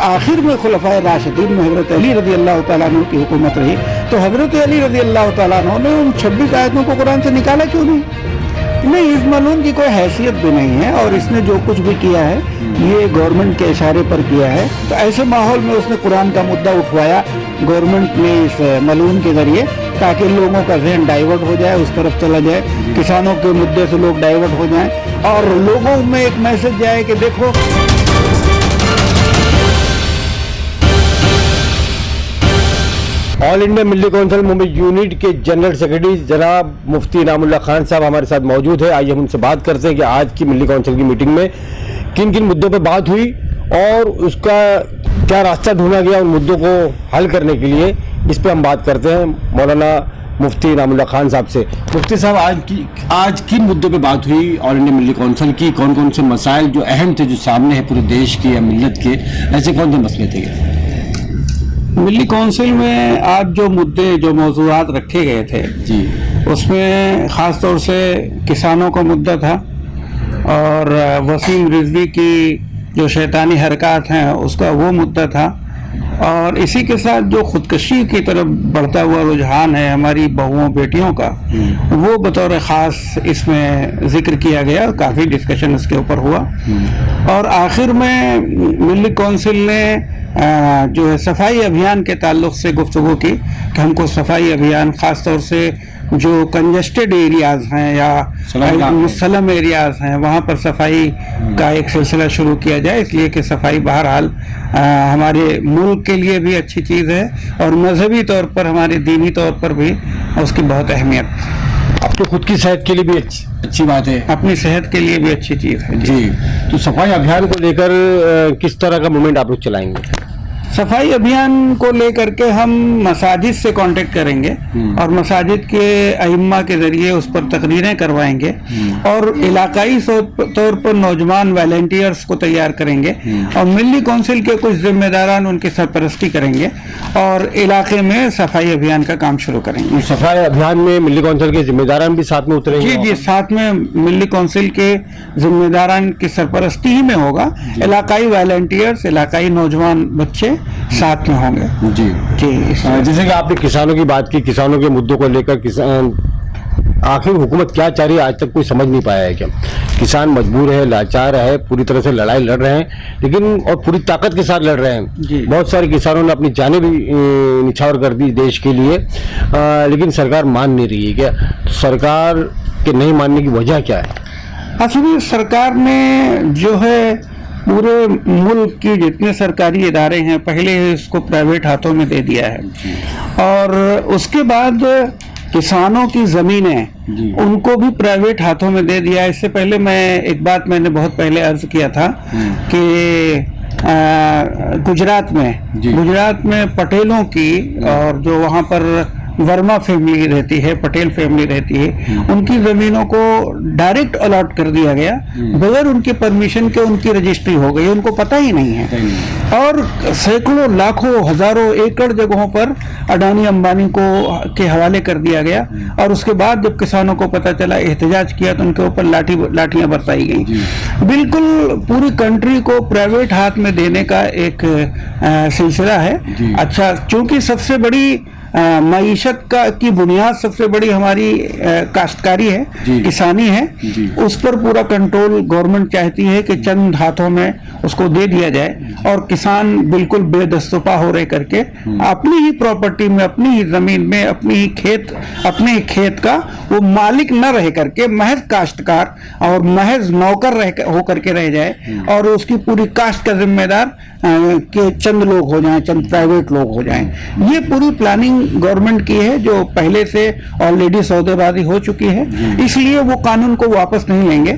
آخر میں خلفائے راشدین میں حضرت علی رضی اللہ تعالیٰ عنہ کی حکومت رہی، تو حضرت علی رضی اللہ تعالیٰ عنہ نے ان 26 آیتوں کو قرآن سے نکالا کیوں نہیں؟ اس ملعون کی کوئی حیثیت بھی نہیں ہے، اور اس نے جو کچھ بھی کیا ہے یہ گورنمنٹ کے اشارے پر کیا ہے۔ تو ایسے ماحول میں اس نے قرآن کا مدعا اٹھوایا گورنمنٹ نے اس ملعون کے ذریعے، تاکہ لوگوں کا ذہن ڈائیورٹ ہو جائے، اس طرف چلا جائے، کسانوں کے مدعے سے لوگ ڈائیورٹ ہو جائیں، اور لوگوں میں ایک میسج جائے کہ دیکھو آل انڈیا ملی کونسل ممبئی یونٹ کے جنرل سیکرٹری جناب مفتی انعام اللہ خان صاحب ہمارے ساتھ موجود ہے۔ آئیے ہم ان سے بات کرتے ہیں کہ آج کی ملی کونسل کی میٹنگ میں کن کن مدعوں پہ بات ہوئی اور اس کا کیا راستہ ڈھونڈا گیا ان مدعوں کو حل کرنے کے لیے، اس پہ ہم بات کرتے ہیں مولانا مفتی انعام اللہ خان صاحب سے۔ مفتی صاحب، آج کن مدعوں پہ بات ہوئی آل انڈیا ملی کونسل کی؟ کون کون سے مسائل جو اہم تھے، جو سامنے ہے پورے دیش کے یا ملت کے، ایسے کون سے مسئلے تھے؟ ملی کونسل میں آج جو مدعے، جو موضوعات رکھے گئے تھے جی، اس میں خاص طور سے کسانوں کا مدعا تھا، اور وسیم رضوی کی جو شیطانی حرکات ہیں اس کا وہ مدعا تھا، اور اسی کے ساتھ جو خودکشی کی طرف بڑھتا ہوا رجحان ہے ہماری بہوؤں بیٹیوں کا، وہ بطور خاص اس میں ذکر کیا گیا، اور کافی ڈسکشن اس کے اوپر ہوا۔ اور آخر میں ملی کونسل نے جو ہے صفائی ابھیان کے تعلق سے گفتگو کی کہ ہم کو صفائی ابھیان خاص طور سے جو کنجسٹڈ ایریاز ہیں یا سلم ایریاز ہیں وہاں پر صفائی کا ایک سلسلہ شروع کیا جائے، اس لیے کہ صفائی بہرحال ہمارے ملک کے لیے بھی اچھی چیز ہے، اور مذہبی طور پر، ہمارے دینی طور پر بھی اس کی بہت اہمیت، اب تو خود کی صحت کے لیے بھی اچھی بات ہے، اپنی صحت کے لیے بھی اچھی چیز ہے۔ جی، تو صفائی ابھیان کو لے کر کس طرح کا موومنٹ آپ لوگ چلائیں گے؟ صفائی ابھیان کو لے کر کے ہم مساجد سے کانٹیکٹ کریں گے، اور مساجد کے ائمہ کے ذریعے اس پر تقریریں کروائیں گے، اور علاقائی طور پر نوجوان والنٹیئرز کو تیار کریں گے، اور ملی کونسل کے کچھ ذمہ داران ان کی سرپرستی کریں گے، اور علاقے میں صفائی ابھیان کا کام شروع کریں گے۔ صفائی ابھیان میں ملی کونسل کے ذمہ داران بھی ساتھ میں اتریں گے؟ جی، ساتھ میں ملی کونسل کے ذمہ داران کی سرپرستی ہی میں ہوگا، علاقائی والنٹیئرز، علاقائی نوجوان بچے ساتھ میں ہوں گے۔ جی جی، جیسے کہ آپ نے کسانوں کی بات کی، کسانوں کے مدعوں کو لے کر آخر حکومت کیا چاہ رہی ہے آج تک کوئی سمجھ نہیں پایا ہے کیا؟ کسان مجبور ہے، لاچار ہے، پوری طرح سے لڑائی لڑ رہے ہیں، لیکن اور پوری طاقت کے ساتھ لڑ رہے ہیں۔ بہت سارے کسانوں نے اپنی جانیں بھی نچھاور کر دی دیش کے لیے، لیکن سرکار مان نہیں رہی ہے کیا؟ سرکار کے نہیں ماننے کی وجہ کیا ہے؟ اصل میں سرکار نے جو ہے پورے ملک کی جتنے سرکاری ادارے ہیں پہلے اس کو پرائیویٹ ہاتھوں میں دے دیا ہے، اور اس کے بعد کسانوں کی زمینیں ان کو بھی پرائیویٹ ہاتھوں میں دے دیا ہے۔ اس سے پہلے ایک بات میں نے بہت پہلے عرض کیا تھا کہ گجرات میں پٹیلوں کی، اور جو وہاں پر ورما فیملی رہتی ہے، پٹیل فیملی رہتی ہے، ان کی زمینوں کو ڈائریکٹ الاٹ کر دیا گیا بغیر ان کی پرمیشن کے، ان کی رجسٹری ہو گئی، ان کو پتہ ہی نہیں ہے، اور سینکڑوں، لاکھوں، ہزاروں ایکڑ جگہوں پر اڈانی امبانی کو کے حوالے کر دیا گیا، اور اس کے بعد جب کسانوں کو پتہ چلا، احتجاج کیا، تو ان کے اوپر لاٹیاں برسائی گئیں۔ بالکل پوری کنٹری کو پرائیویٹ ہاتھ میں دینے کا ایک سلسلہ ہے۔ اچھا، چونکہ سب سے بڑی معیشت کی بنیاد سب سے بڑی ہماری کاشتکاری ہے، کسانی ہے، اس پر پورا کنٹرول گورنمنٹ چاہتی ہے کہ چند ہاتھوں میں اس کو دے دیا جائے، اور کسان بالکل بے دست و پا ہو رہ کر کے اپنی ہی پراپرٹی میں، اپنی ہی زمین میں، اپنے ہی کھیت کا وہ مالک نہ رہ کر کے محض کاشتکار اور محض نوکر ہو کر کے رہ جائے، اور اس کی پوری کاشت کا ذمہ دار کہ چند لوگ ہو جائیں، چند پرائیویٹ لوگ ہو جائیں۔ یہ پوری پلاننگ گورنمنٹ کی ہے، جو پہلے سے آلریڈی سودے بازی ہو چکی ہے، اس لیے وہ قانون کو واپس نہیں لیں گے،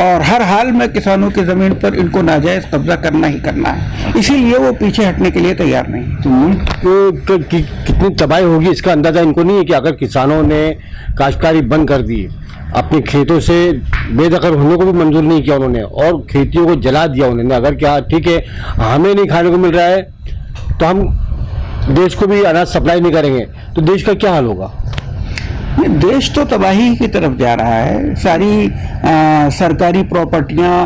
اور ہر حال میں کسانوں کی زمین پر ان کو ناجائز قبضہ کرنا ہی کرنا ہے، اسی لیے وہ پیچھے ہٹنے کے لیے تیار نہیں۔ تو ملک کی کتنی تباہی ہوگی اس کا اندازہ ان کو نہیں ہے کہ اگر کسانوں نے کاشتکاری بند کر دی، اپنے کھیتوں سے بے دخل ہونے کو بھی منظور نہیں کیا انہوں نے، اور کھیتیوں کو جلا دیا انہوں نے، اگر کیا ٹھیک ہے ہمیں نہیں کھانے کو مل رہا ہے تو ہم دیش کو بھی اناج سپلائی نہیں کریں گے، تو دیش کا کیا حال ہوگا؟ دیش تو تباہی کی طرف جا رہا ہے، ساری سرکاری پراپرٹیاں،